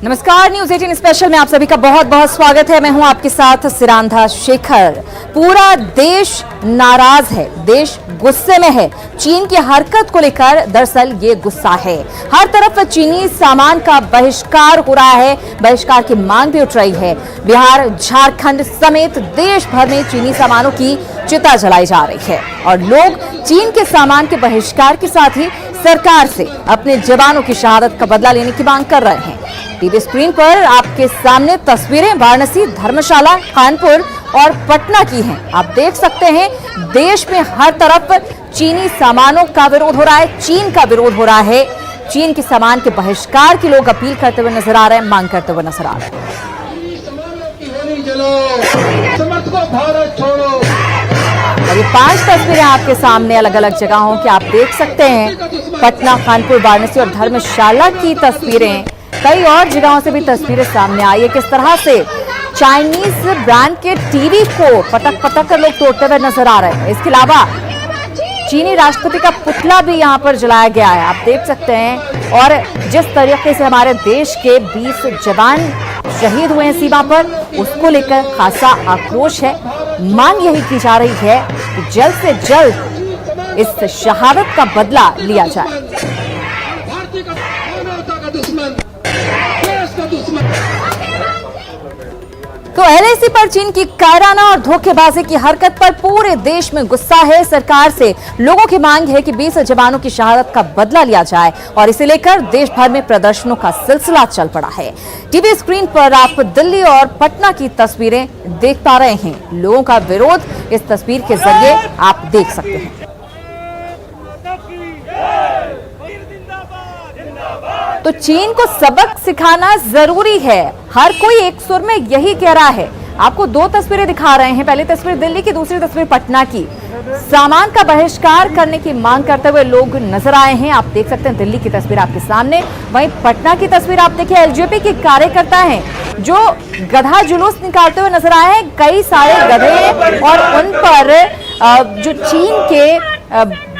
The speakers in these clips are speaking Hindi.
नमस्कार, न्यूज 18 स्पेशल में आप सभी का बहुत बहुत स्वागत है। मैं हूं आपके साथ सिरांधा शेखर। पूरा देश नाराज है, देश गुस्से में है। चीन की हरकत को लेकर दरअसल ये गुस्सा है। हर तरफ चीनी सामान का बहिष्कार हो रहा है, बहिष्कार की मांग भी उठ रही है। बिहार, झारखंड समेत देश भर में चीनी सामानों की चिता जलाई जा रही है और लोग चीन के सामान के बहिष्कार के साथ ही सरकार से अपने जवानों की शहादत का बदला लेने की मांग कर रहे हैं। टीवी स्क्रीन पर आपके सामने तस्वीरें वाराणसी, धर्मशाला, कानपुर और पटना की हैं। आप देख सकते हैं देश में हर तरफ चीनी सामानों का विरोध हो रहा है, चीन का विरोध हो रहा है। चीन के सामान के बहिष्कार की लोग अपील करते हुए नजर आ रहे हैं, मांग करते हुए नजर आ रहे हैं। और ये 5 तस्वीरें आपके सामने अलग अलग जगहों की आप देख सकते हैं। पटना, कानपुर, वाराणसी और धर्मशाला की तस्वीरें, कई और जगहों से भी तस्वीरें सामने आई है। किस तरह से चाइनीज ब्रांड के टीवी को पटक पटक कर लोग तोड़ते हुए नजर आ रहे हैं। इसके अलावा चीनी राष्ट्रपति का पुतला भी यहां पर जलाया गया है, आप देख सकते हैं। और जिस तरीके से हमारे देश के 20 जवान शहीद हुए हैं सीमा पर, उसको लेकर खासा आक्रोश है। मांग यही की जा रही है कि जल्द से जल्द इस शहादत का बदला लिया जाए। तो एलआईसी पर चीन की कायराना और धोखेबाजी की हरकत पर पूरे देश में गुस्सा है। सरकार से लोगों की मांग है कि 20 जवानों की शहादत का बदला लिया जाए और इसे लेकर देश भर में प्रदर्शनों का सिलसिला चल पड़ा है। टीवी स्क्रीन पर आप दिल्ली और पटना की तस्वीरें देख पा रहे हैं। लोगों का विरोध इस तस्वीर के जरिए आप देख सकते हैं। तो चीन को सबक सिखाना जरूरी है, हर कोई एक सुर में यही कह रहा है। आपको 2 तस्वीरें दिखा रहे हैं, पहली तस्वीर दिल्ली की, दूसरी तस्वीर पटना की। सामान का बहिष्कार करने की मांग करते हुए लोग नजर आए हैं। आप देख सकते हैं दिल्ली की तस्वीर आपके सामने। वहीं पटना की तस्वीर आप देखिए, एलजेपी के कार्यकर्ता हैं जो गधा जुलूस निकालते हुए नजर आए हैं। कई सारे गधे और उन पर जो चीन के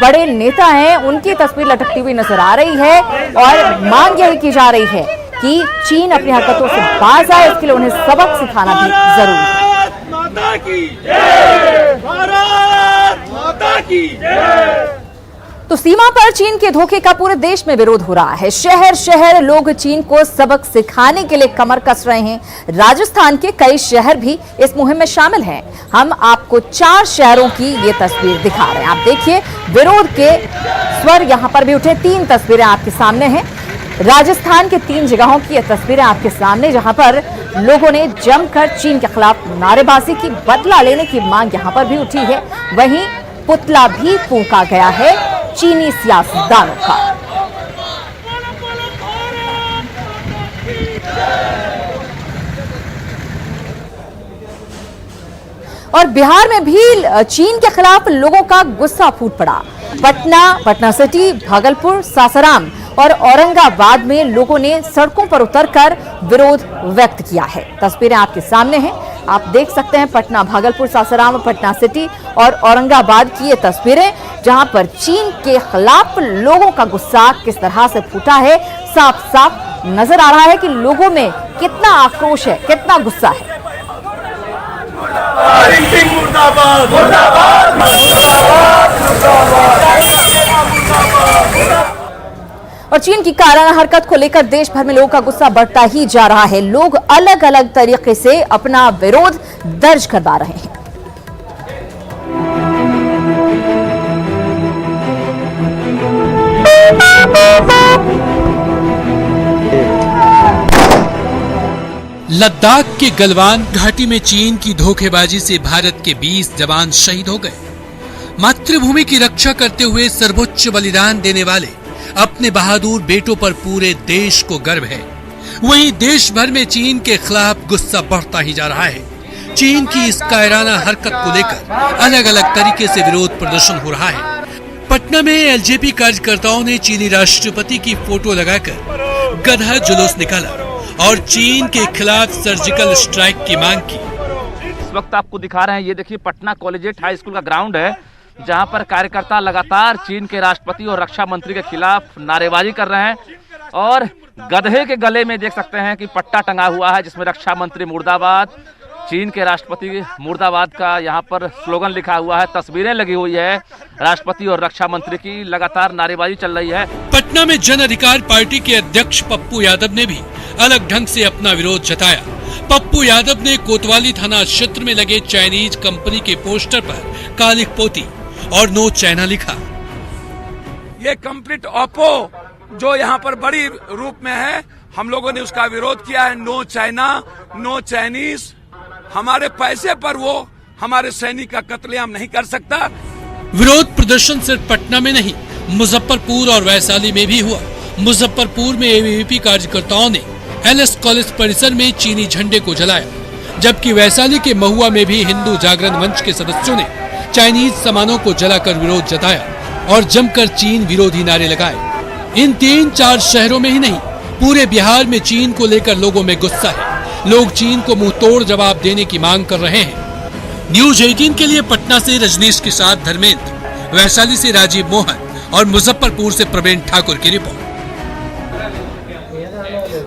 बड़े नेता हैं उनकी तस्वीर लटकती हुई नजर आ रही है और मांग यही की जा रही है कि चीन अपनी हरकतों से बाज आए। इसके लिए उन्हें सबक सिखाना भी जरूरी है। माता की जय, भारत माता की जय। तो सीमा पर चीन के धोखे का पूरे देश में विरोध हो रहा है। शहर शहर लोग चीन को सबक सिखाने के लिए कमर कस रहे हैं। राजस्थान के कई शहर भी इस मुहिम में शामिल हैं। हम आपको 4 शहरों की ये तस्वीर दिखा रहे हैं। आप देखिए विरोध के स्वर यहां पर भी उठे। 3 तस्वीरें आपके सामने हैं। राजस्थान के 3 जगहों की ये तस्वीरें आपके सामने, जहां पर लोगों ने जमकर चीन के खिलाफ नारेबाजी की, बदला लेने की मांग यहां पर भी उठी है। वहीं पुतला भी फूंका गया है चीनी सियासतदानों का। और बिहार में भी चीन के खिलाफ लोगों का गुस्सा फूट पड़ा। पटना सिटी, भागलपुर, सासाराम और औरंगाबाद में लोगों ने सड़कों पर उतरकर विरोध व्यक्त किया है। तस्वीरें आपके सामने हैं, आप देख सकते हैं। पटना, भागलपुर, सासाराम, पटना सिटी और औरंगाबाद की ये तस्वीरें, जहां पर चीन के खिलाफ लोगों का गुस्सा किस तरह से फूटा है, साफ साफ नजर आ रहा है कि लोगों में कितना आक्रोश है, कितना गुस्सा है। और चीन की कायराना हरकत को लेकर देश भर में लोगों का गुस्सा बढ़ता ही जा रहा है। लोग अलग अलग तरीके से अपना विरोध दर्ज करवा रहे हैं। लद्दाख के गलवान घाटी में चीन की धोखेबाजी से भारत के 20 जवान शहीद हो गए। मातृभूमि की रक्षा करते हुए सर्वोच्च बलिदान देने वाले अपने बहादुर बेटों पर पूरे देश को गर्व है। वहीं देश भर में चीन के खिलाफ गुस्सा बढ़ता ही जा रहा है। चीन की इस कायराना हरकत को लेकर अलग अलग तरीके से विरोध प्रदर्शन हो रहा है। पटना में एलजेपी कार्यकर्ताओं ने चीनी राष्ट्रपति की फोटो लगाकर गधा जुलूस निकाला और चीन के खिलाफ सर्जिकल स्ट्राइक की मांग की। इस वक्त आपको दिखा रहे हैं, ये देखिए पटना कॉलेजिएट हाई स्कूल का ग्राउंड है। जहां पर कार्यकर्ता लगातार चीन के राष्ट्रपति और रक्षा मंत्री के खिलाफ नारेबाजी कर रहे हैं और गधे के गले में देख सकते हैं कि पट्टा टंगा हुआ है जिसमें रक्षा मंत्री मुर्दाबाद, चीन के राष्ट्रपति मुर्दाबाद का यहाँ पर स्लोगन लिखा हुआ है। तस्वीरें लगी हुई है राष्ट्रपति और रक्षा मंत्री की, लगातार नारेबाजी चल रही है। पटना में जन अधिकार पार्टी के अध्यक्ष पप्पू यादव ने भी अलग ढंग से अपना विरोध जताया। पप्पू यादव ने कोतवाली थाना क्षेत्र में लगे चाइनीज कंपनी के पोस्टर पर कालिख पोती और नो चाइना लिखा। ये कंप्लीट ओप्पो जो यहाँ पर बड़ी रूप में है, हम लोगों ने उसका विरोध किया है। No China, no Chinese. हमारे पैसे पर वो हमारे सैनिक का कत्लेआम नहीं कर सकता। विरोध प्रदर्शन सिर्फ पटना में नहीं, मुजफ्फरपुर और वैशाली में भी हुआ। मुजफ्फरपुर में एबीवीपी कार्यकर्ताओं ने एलएस कॉलेज परिसर में चीनी झंडे को जलाया, जबकि वैशाली के महुआ में भी हिंदू जागरण मंच के सदस्यों ने चाइनीज सामानों को जलाकर विरोध जताया और जमकर चीन विरोधी नारे लगाए। इन 3-4 शहरों में ही नहीं, पूरे बिहार में चीन को लेकर लोगों में गुस्सा है। लोग चीन को मुंह तोड़ जवाब देने की मांग कर रहे हैं। न्यूज 18 के लिए पटना से रजनीश के साथ धर्मेंद्र, वैशाली से राजीव मोहन और मुजफ्फरपुर से प्रवीण ठाकुर की रिपोर्ट।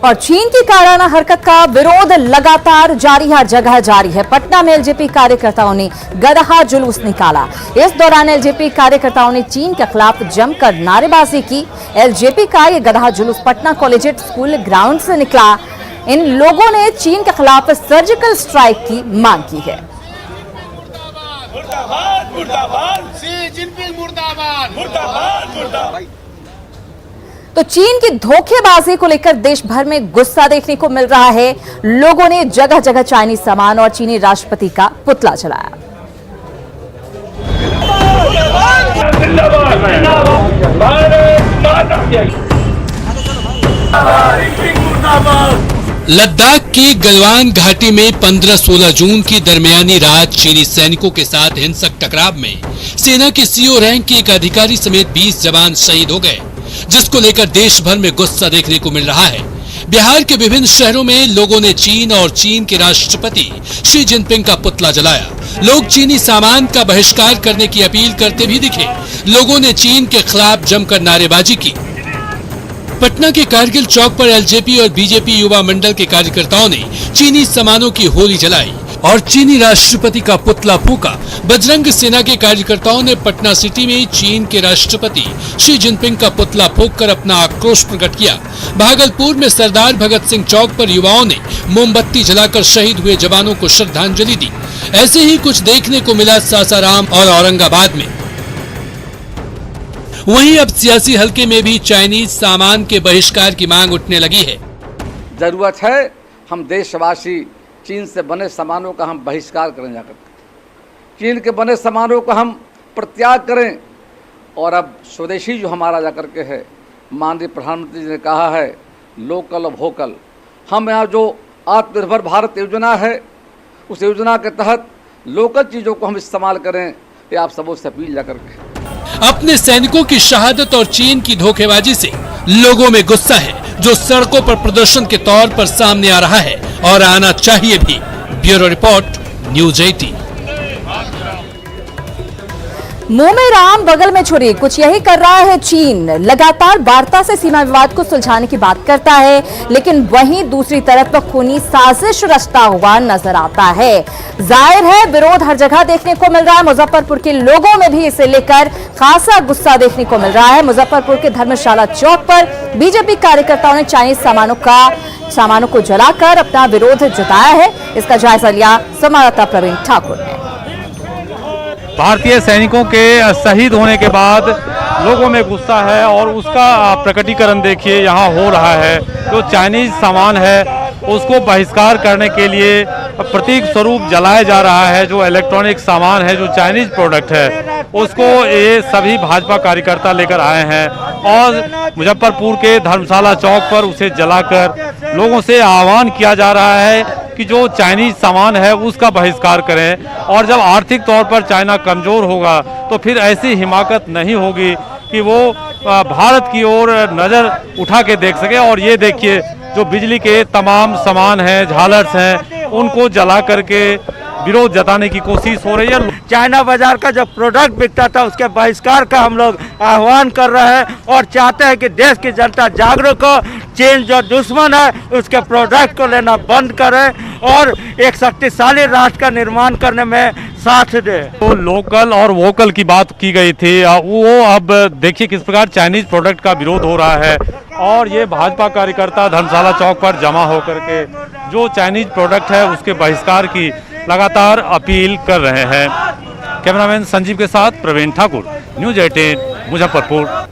और चीन की काराना हरकत का विरोध लगातार जारी है, जगह जारी है। पटना में एलजेपी कार्यकर्ताओं ने गदहा जुलूस निकाला। इस दौरान एलजेपी कार्यकर्ताओं ने चीन के खिलाफ जमकर नारेबाजी की। एलजेपी का ये गदहा जुलूस पटना कॉलेजिएट स्कूल ग्राउंड से निकला। इन लोगों ने चीन के खिलाफ सर्जिकल स्ट्राइक की मांग की है। मुर्दाबाद, मुर्दाबाद, शी जिनपिंग मुर्दाबाद, मुर्दाबाद, मुर्दाबाद। तो चीन की धोखेबाजी को लेकर देश भर में गुस्सा देखने को मिल रहा है। लोगों ने जगह जगह चाइनीज सामान और चीनी राष्ट्रपति का पुतला जलाया। लद्दाख की गलवान घाटी में 15-16 जून की दरमियानी रात चीनी सैनिकों के साथ हिंसक टकराव में सेना के सीओ रैंक के एक अधिकारी समेत 20 जवान शहीद हो गए, जिसको लेकर देश भर में गुस्सा देखने को मिल रहा है। बिहार के विभिन्न शहरों में लोगों ने चीन और चीन के राष्ट्रपति शी जिनपिंग का पुतला जलाया। लोग चीनी सामान का बहिष्कार करने की अपील करते भी दिखे। लोगों ने चीन के खिलाफ जमकर नारेबाजी की। पटना के कारगिल चौक पर एलजेपी और बीजेपी युवा मंडल के कार्यकर्ताओं ने चीनी सामानों की होली जलाई और चीनी राष्ट्रपति का पुतला फूंका। बजरंग सेना के कार्यकर्ताओं ने पटना सिटी में चीन के राष्ट्रपति शी जिनपिंग का पुतला फूंककर अपना आक्रोश प्रकट किया। भागलपुर में सरदार भगत सिंह चौक पर युवाओं ने मोमबत्ती जलाकर शहीद हुए जवानों को श्रद्धांजलि दी। ऐसे ही कुछ देखने को मिला सासाराम और औरंगाबाद में। वहीं अब सियासी हलके में भी चाइनीज सामान के बहिष्कार की मांग उठने लगी है। जरूरत है हम देशवासी चीन से बने सामानों का हम बहिष्कार करें, जाकर चीन के बने सामानों का हम प्रत्याग करें और अब स्वदेशी जो हमारा जाकर के है, माननीय प्रधानमंत्री जी ने कहा है लोकल और वोकल। हम यहाँ जो आत्मनिर्भर भारत योजना है, उस योजना के तहत लोकल चीज़ों को हम इस्तेमाल करें, ये आप सबों से अपील जाकर के। अपने सैनिकों की शहादत और चीन की धोखेबाजी से लोगों में गुस्सा है, जो सड़कों पर प्रदर्शन के तौर पर सामने आ रहा है और आना चाहिए भी। Bureau report, news 18। मुंह में राम बगल में छुरी, कुछ यही कर रहा है चीन। लगातार वार्ता से सीमा विवाद को सुलझाने की बात करता है, लेकिन वहीं दूसरी तरफ खूनी साजिश रचता हुआ नजर आता है। जाहिर है विरोध हर जगह देखने को मिल रहा है। मुजफ्फरपुर के लोगों में भी इसे लेकर खासा गुस्सा देखने को मिल रहा है। मुजफ्फरपुर के धर्मशाला चौक पर बीजेपी कार्यकर्ताओं ने चाइनीज सामानों को जलाकर अपना विरोध जताया है। इसका जायजा लिया संवाददाता प्रवीण ठाकुर ने। भारतीय सैनिकों के शहीद होने के बाद लोगों में गुस्सा है और उसका प्रकटीकरण देखिए यहाँ हो रहा है। जो चाइनीज सामान है उसको बहिष्कार करने के लिए प्रतीक स्वरूप जलाया जा रहा है। जो इलेक्ट्रॉनिक सामान है, जो चाइनीज प्रोडक्ट है, उसको ये सभी भाजपा कार्यकर्ता लेकर आए हैं और मुजफ्फरपुर के धर्मशाला चौक पर उसे जलाकर लोगों से आह्वान किया जा रहा है कि जो चाइनीज सामान है उसका बहिष्कार करें। और जब आर्थिक तौर पर चाइना कमजोर होगा तो फिर ऐसी हिमाकत नहीं होगी कि वो भारत की ओर नज़र उठा के देख सके। और ये देखिए जो बिजली के तमाम सामान हैं, झालर्स हैं, उनको जला करके विरोध जताने की कोशिश हो रही है। चाइना बाजार का जो प्रोडक्ट बिकता था उसके बहिष्कार का हम लोग आह्वान कर रहे हैं और चाहते हैं कि देश की जनता जागरूक हो, चीन जो दुश्मन है उसके प्रोडक्ट को लेना बंद करे और एक शक्तिशाली राष्ट्र का निर्माण करने में साथ दे। तो लोकल और वोकल की बात की गई थी, वो अब देखिए किस प्रकार चाइनीज प्रोडक्ट का विरोध हो रहा है और ये भाजपा कार्यकर्ता धर्मशाला चौक पर जमा होकर के जो चाइनीज प्रोडक्ट है उसके बहिष्कार की लगातार अपील कर रहे हैं। कैमरामैन संजीव के साथ प्रवीण ठाकुर, न्यूज़ 18 मुजफ्फरपुर।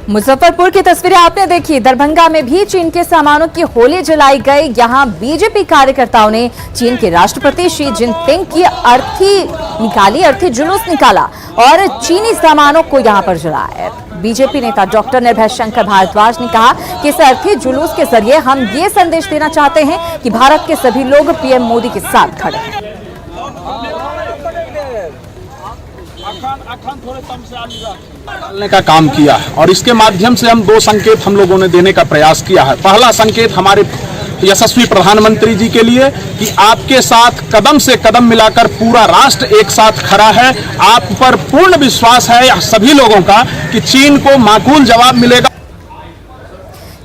मुजफ्फरपुर की तस्वीरें आपने देखी। दरभंगा में भी चीन के सामानों की होली जलाई गई। यहां बीजेपी कार्यकर्ताओं ने चीन के राष्ट्रपति शी जिनपिंग की अर्थी जुलूस निकाला और चीनी सामानों को यहां पर जलाया। बीजेपी नेता डॉक्टर निर्भय शंकर भारद्वाज ने कहा कि इस अर्थी जुलूस के जरिए हम ये संदेश देना चाहते हैं कि भारत के सभी लोग पीएम मोदी के साथ खड़े हैं। डालने का काम किया है और इसके माध्यम से हम दो संकेत हम लोगों ने देने का प्रयास किया है। पहला संकेत हमारे यशस्वी प्रधानमंत्री जी के लिए कि आपके साथ कदम से कदम मिलाकर पूरा राष्ट्र एक साथ खड़ा है। आप पर पूर्ण विश्वास है सभी लोगों का कि चीन को माकूल जवाब मिलेगा।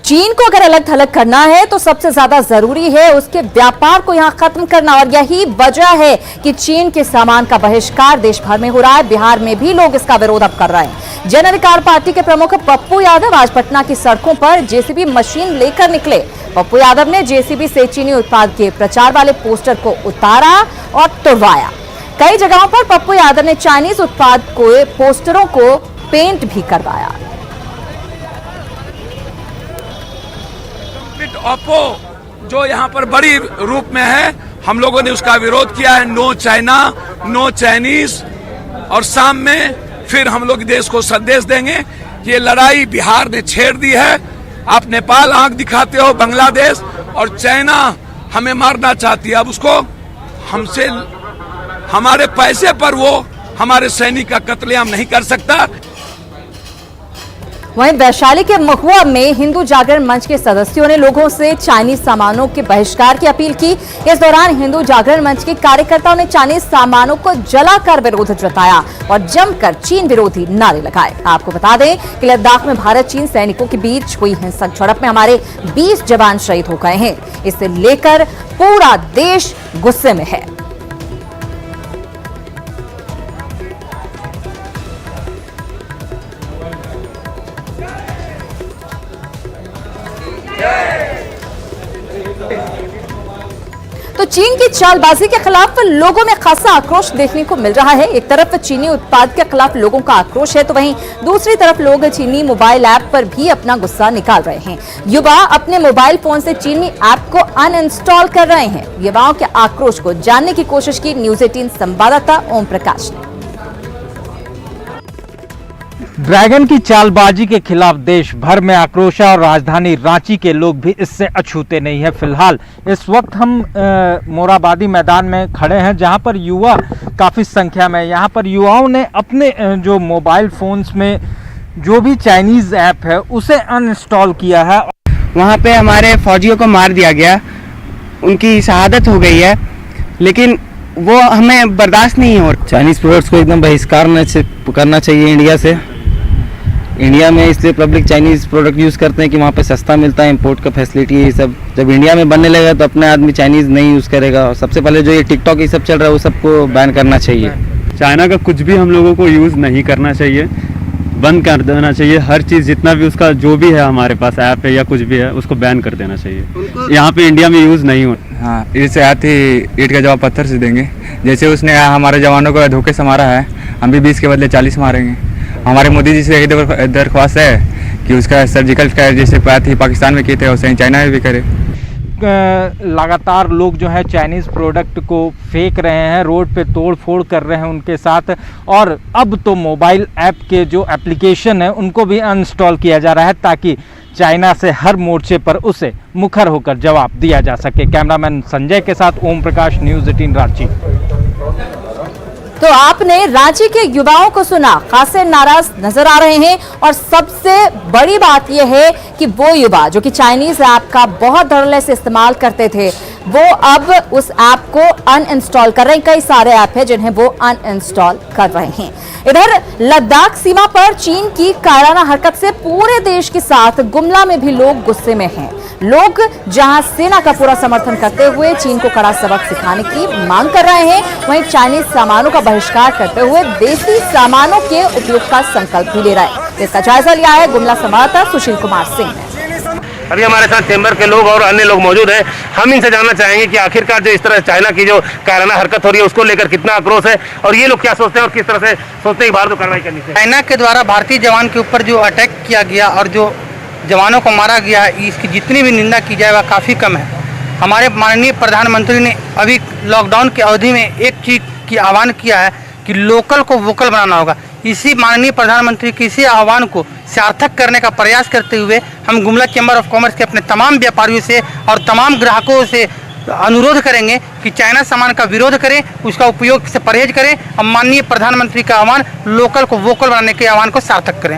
चीन को अगर अलग थलग करना है तो सबसे ज्यादा जरूरी है उसके व्यापार को यहां खत्म करना और यही वजह है कि चीन के सामान का बहिष्कार देश भर में हो रहा है। बिहार में भी लोग इसका विरोध अब कर रहे हैं। जन अधिकार पार्टी के प्रमुख पप्पू यादव आज पटना की सड़कों पर जेसीबी मशीन लेकर निकले। पप्पू यादव ने जेसीबी से चीनी उत्पाद के प्रचार वाले पोस्टर को उतारा और तुड़वाया। कई जगहों पर पप्पू यादव ने चाइनीज उत्पाद को पोस्टरों को पेंट भी करवाया। ओप्पो जो यहाँ पर बड़ी रूप में है, हम लोगों ने उसका विरोध किया है। No China, no Chinese. और शाम में फिर हम लोग देश को संदेश देंगे कि ये लड़ाई बिहार ने छेड़ दी है। आप नेपाल आंख दिखाते हो, बांग्लादेश और चाइना हमें मारना चाहती है। अब उसको हमसे हमारे पैसे पर वो हमारे सैनिक का कत्लेआम नहीं कर सकता। वहीं वैशाली के महुआ में हिंदू जागरण मंच के सदस्यों ने लोगों से चाइनीज सामानों के बहिष्कार की अपील की। इस दौरान हिंदू जागरण मंच के कार्यकर्ताओं ने चाइनीज सामानों को जलाकर विरोध जताया और जमकर चीन विरोधी नारे लगाए। आपको बता दें कि लद्दाख में भारत चीन सैनिकों के बीच हुई हिंसक झड़प में हमारे 20 जवान शहीद हो गए हैं। इसे लेकर पूरा देश गुस्से में है। तो चीन की चालबाजी के खिलाफ लोगों में खासा आक्रोश देखने को मिल रहा है। एक तरफ चीनी उत्पाद के खिलाफ लोगों का आक्रोश है तो वहीं दूसरी तरफ लोग चीनी मोबाइल ऐप पर भी अपना गुस्सा निकाल रहे हैं। युवा अपने मोबाइल फोन से चीनी ऐप को अनइंस्टॉल कर रहे हैं। युवाओं के आक्रोश को जानने की कोशिश की न्यूज़ 18 संवाददाता ओम प्रकाश ने। ड्रैगन की चालबाजी के खिलाफ देश भर में आक्रोश है और राजधानी रांची के लोग भी इससे अछूते नहीं है। फिलहाल इस वक्त हम मोराबादी मैदान में खड़े हैं जहां पर युवा काफ़ी संख्या में। यहां पर युवाओं ने अपने जो मोबाइल फोन्स में जो भी चाइनीज़ ऐप है उसे अनइंस्टॉल किया है। वहां पे हमारे फौजियों को मार दिया गया, उनकी शहादत हो गई है, लेकिन वो हमें बर्दाश्त नहीं हो। चाइनीज़ प्रोडक्ट्स को एकदम बहिष्कार करना चाहिए इंडिया से। इंडिया में इसलिए पब्लिक चाइनीज़ प्रोडक्ट यूज़ करते हैं कि वहाँ पे सस्ता मिलता है, इंपोर्ट का फैसिलिटी ये सब। जब इंडिया में बनने लगेगा तो अपने आदमी चाइनीज़ नहीं यूज़ करेगा। और सबसे पहले जो ये टिकटॉक ये सब चल रहा है वो सबको बैन करना चाहिए। चाइना का कुछ भी हम लोगों को यूज़ नहीं करना चाहिए, बंद कर देना चाहिए। हर चीज़ जितना भी उसका जो भी है हमारे पास ऐप है या कुछ भी है उसको बैन कर देना चाहिए। यहाँ पे इंडिया में यूज़ नहीं हो। हाँ, इससे आती ईंट का जवाब पत्थर से देंगे। जैसे उसने हमारे जवानों को धोखे से मारा है, हम भी 20 के बदले 40 मारेंगे। हमारे मोदी जी से यही दरख्वास्त है कि उसका सर्जिकल स्ट्राइक जैसे पाकिस्तान में किए थे वैसे चाइना में भी करे। लगातार लोग जो है चाइनीज़ प्रोडक्ट को फेंक रहे हैं, रोड पे तोड़ फोड़ कर रहे हैं उनके साथ। और अब तो मोबाइल ऐप के जो एप्लीकेशन है उनको भी अनइंस्टॉल किया जा रहा है ताकि चाइना से हर मोर्चे पर उसे मुखर होकर जवाब दिया जा सके। कैमरामैन संजय के साथ ओम प्रकाश, न्यूज़ 18 रांची। तो आपने रांची के युवाओं को सुना, खासे नाराज नजर आ रहे हैं और सबसे बड़ी बात यह है कि वो युवा जो कि चाइनीज ऐप का बहुत धड़ल्ले से इस्तेमाल करते थे, वो अब उस ऐप को अनइंस्टॉल कर रहे हैं। कई सारे ऐप हैं जिन्हें वो अनइंस्टॉल कर रहे हैं। इधर लद्दाख सीमा पर चीन की कायराना हरकत से पूरे देश के साथ गुमला में भी लोग गुस्से में हैं। लोग जहां सेना का पूरा समर्थन करते हुए चीन को कड़ा सबक सिखाने की मांग कर रहे हैं, वहीं चाइनीज सामानों का बहिष्कार करते हुए देसी सामानों के उपयोग का संकल्प भी ले रहा है। इसका जायजा लिया है गुमला संवाददाता सुशील कुमार सिंह ने। अभी हमारे साथ चैम्बर के लोग और अन्य लोग मौजूद हैं। हम इनसे जानना चाहेंगे कि आखिरकार जो इस तरह चाइना की जो कायराना हरकत हो रही है उसको लेकर कितना आक्रोश है और ये लोग क्या सोचते हैं और किस तरह से सोचते हैं कि भारत को कार्रवाई करनी चाहिए। चाइना के द्वारा भारतीय जवान के ऊपर जो अटैक किया गया और जो जवानों को मारा गया, इसकी जितनी भी निंदा की जाए वह काफ़ी कम है। हमारे माननीय प्रधानमंत्री ने अभी लॉकडाउन की अवधि में एक चीज़ की आह्वान किया है कि लोकल को वोकल बनाना होगा। इसी माननीय प्रधानमंत्री के इसी आह्वान को सार्थक करने का प्रयास करते हुए हम गुमला चैम्बर ऑफ कॉमर्स के अपने तमाम व्यापारियों से और तमाम ग्राहकों से अनुरोध करेंगे कि चाइना सामान का विरोध करें, उसका उपयोग से परहेज करें और माननीय प्रधानमंत्री का आह्वान लोकल को वोकल बनाने के आह्वान को सार्थक करें।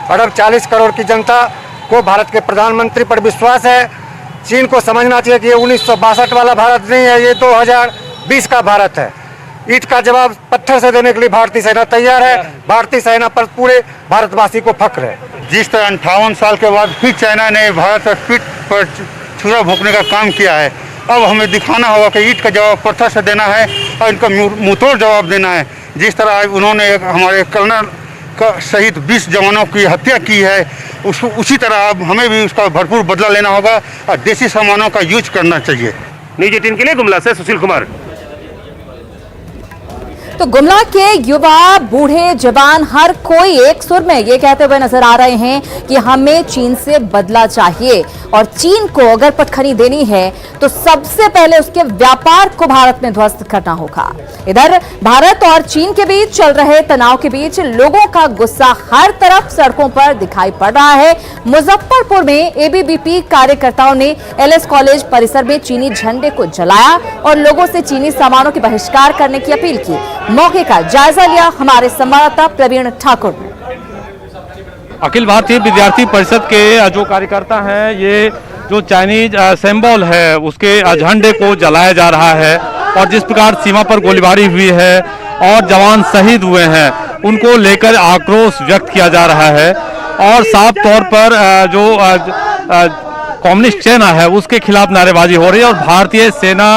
1,40 की जनता को भारत के प्रधानमंत्री पर विश्वास है। चीन को समझना चाहिए कि ये 1962 वाला भारत नहीं है, ये 2020 का भारत है। ईंट का जवाब पत्थर से देने के लिए भारतीय सेना तैयार है। भारतीय सेना पर पूरे भारतवासी को फख्र है। जिस तरह 58 साल के बाद फिर चाइना ने भारत पर पीठ पर छुरा भोंकने का काम किया है, अब हमें दिखाना होगा कि ईंट का जवाब पत्थर से देना है और इनका मुंहतोड़ जवाब देना है। जिस तरह उन्होंने हमारे कर्नल का शहीद 20 जवानों की हत्या की है, उसी तरह अब हमें भी उसका भरपूर बदला लेना होगा और देसी सामानों का यूज करना चाहिए। न्यूज़ 18 के लिए गुमला से सुशील कुमार। तो गुमला के युवा, बूढ़े, जवान हर कोई एक सुर में ये कहते हुए नजर आ रहे हैं कि हमें चीन से बदला चाहिए और चीन को अगर पटखनी देनी है तो सबसे पहले उसके व्यापार को भारत में ध्वस्त करना होगा। इधर भारत और चीन के बीच चल रहे तनाव के बीच लोगों का गुस्सा हर तरफ सड़कों पर दिखाई पड़ रहा है। मुजफ्फरपुर में एबीवीपी कार्यकर्ताओं ने एलएस कॉलेज परिसर में चीनी झंडे को जलाया और लोगों से चीनी सामानों के बहिष्कार करने की अपील की। मौके का जायजा लिया हमारे संवाददाता प्रवीण ठाकुर ने। अखिल भारतीय विद्यार्थी परिषद के जो कार्यकर्ता हैं, ये जो चाइनीज सिंबल है उसके झंडे को जलाया जा रहा है और जिस प्रकार सीमा पर गोलीबारी हुई है और जवान शहीद हुए हैं उनको लेकर आक्रोश व्यक्त किया जा रहा है और साफ तौर पर जो कम्युनिस्ट सेना है उसके खिलाफ नारेबाजी हो रही है और भारतीय सेना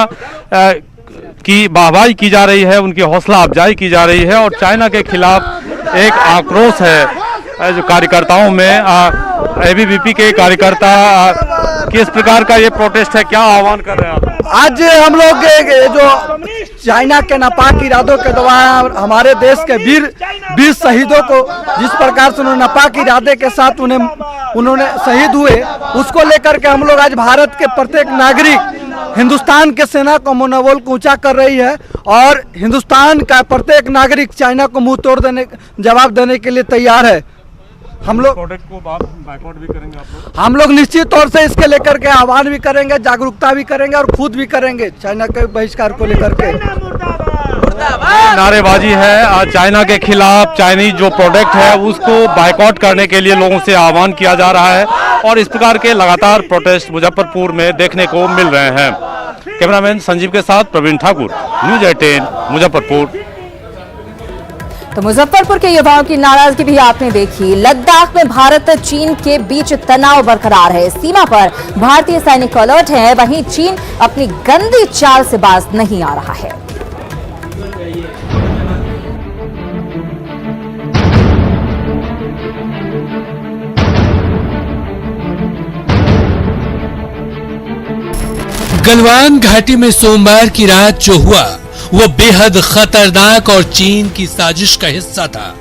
की वाहवाही की जा रही है, उनकी हौसला अफजाई की जा रही है और चाइना के खिलाफ एक आक्रोश है जो कार्यकर्ताओं में। एबीवीपी के कार्यकर्ता किस प्रकार का ये प्रोटेस्ट है, क्या आह्वान कर रहे हैं आप? आज हम लोग जो चाइना के नापाक इरादों के द्वारा हमारे देश के वीर शहीदों को जिस प्रकार से उन्होंने नापाक इरादे के साथ उन्होंने शहीद हुए, उसको लेकर के हम लोग आज भारत के प्रत्येक नागरिक हिंदुस्तान के सेना को मनोबल को ऊंचा कर रही है और हिंदुस्तान का प्रत्येक नागरिक चाइना को मुंह तोड़ जवाब देने के लिए तैयार है। हम लोग प्रोडक्ट को बायकॉट भी करेंगे। हम लोग निश्चित तौर से इसके लेकर के आह्वान भी करेंगे, जागरूकता भी करेंगे और खुद भी करेंगे चाइना के बहिष्कार को लेकर के। नारेबाजी है चाइना के खिलाफ, चाइनीज जो प्रोडक्ट है उसको बायकॉट करने के लिए लोगों से आह्वान किया जा रहा है और इस प्रकार के लगातार प्रोटेस्ट मुजफ्फरपुर में देखने को मिल रहे हैं। कैमरामैन संजीव के साथ प्रवीण ठाकुर, न्यूज़ 18 मुजफ्फरपुर। तो मुजफ्फरपुर के युवाओं की नाराजगी भी आपने देखी। लद्दाख में भारत चीन के बीच तनाव बरकरार है। सीमा पर भारतीय सैनिक अलर्ट हैं, वहीं चीन अपनी गंदी चाल से बाज नहीं आ रहा है। गलवान घाटी में सोमवार की रात जो हुआ वो बेहद खतरनाक और चीन की साजिश का हिस्सा था।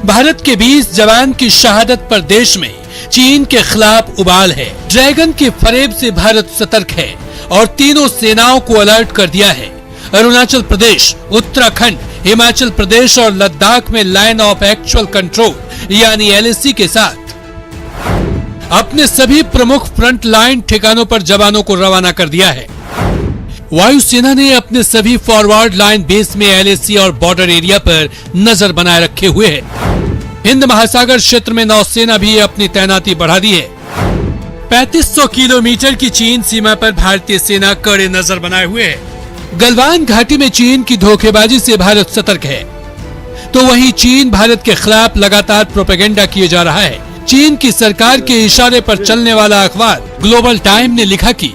भारत के 20 जवान की शहादत पर देश में चीन के खिलाफ उबाल है। ड्रैगन के फरेब से भारत सतर्क है और तीनों सेनाओं को अलर्ट कर दिया है। अरुणाचल प्रदेश, उत्तराखंड, हिमाचल प्रदेश और लद्दाख में लाइन ऑफ एक्चुअल कंट्रोल यानी एलएसी के साथ अपने सभी प्रमुख फ्रंट लाइन ठिकानों पर जवानों को रवाना कर दिया है। वायुसेना ने अपने सभी फॉरवर्ड लाइन बेस में LAC और बॉर्डर एरिया पर नजर बनाए रखे हुए है। हिंद महासागर क्षेत्र में नौसेना भी अपनी तैनाती बढ़ा दी है। 3500 किलोमीटर की चीन सीमा पर भारतीय सेना कड़े नजर बनाए हुए है। गलवान घाटी में चीन की धोखेबाजी से भारत सतर्क है, तो वहीं चीन भारत के खिलाफ लगातार प्रोपेगेंडा किए जा रहा है। चीन की सरकार के इशारे पर चलने वाला अखबार ग्लोबल टाइम ने लिखा कि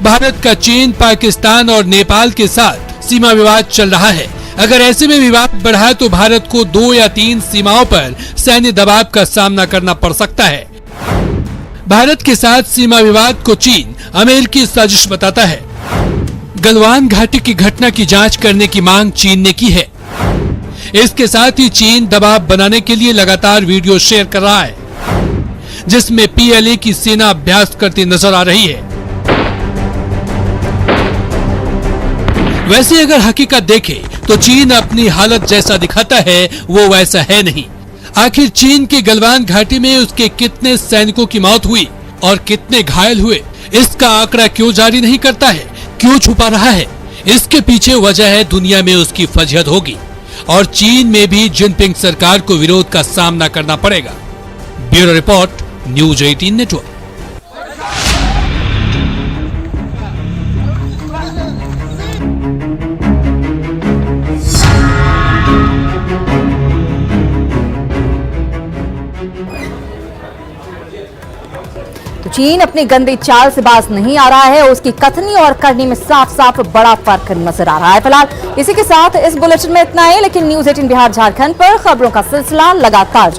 भारत का चीन, पाकिस्तान और नेपाल के साथ सीमा विवाद चल रहा है। अगर ऐसे में विवाद बढ़ा तो भारत को 2 या 3 सीमाओं पर सैन्य दबाव का सामना करना पड़ सकता है। भारत के साथ सीमा विवाद को चीन अमेरिकी साजिश बताता है। गलवान घाटी की घटना की जांच करने की मांग चीन ने की है। इसके साथ ही चीन दबाव बनाने के लिए लगातार वीडियो शेयर कर रहा है, जिसमें PLA की सेना अभ्यास करती नजर आ रही है। वैसे अगर हकीकत देखें तो चीन अपनी हालत जैसा दिखाता है वो वैसा है नहीं। आखिर चीन के गलवान घाटी में उसके कितने सैनिकों की मौत हुई और कितने घायल हुए, इसका आंकड़ा क्यों जारी नहीं करता है, क्यों छुपा रहा है? इसके पीछे वजह है दुनिया में उसकी फजीहत होगी और चीन में भी जिनपिंग सरकार को विरोध का सामना करना पड़ेगा। Bureau report, news 18 network. तो चीन अपनी गंदी चाल से बाज नहीं आ रहा है, उसकी कथनी और करनी में साफ साफ बड़ा फर्क नजर आ रहा है। फिलहाल इसी के साथ इस बुलेटिन में इतना ही, लेकिन न्यूज 18 बिहार झारखंड पर खबरों का सिलसिला लगातार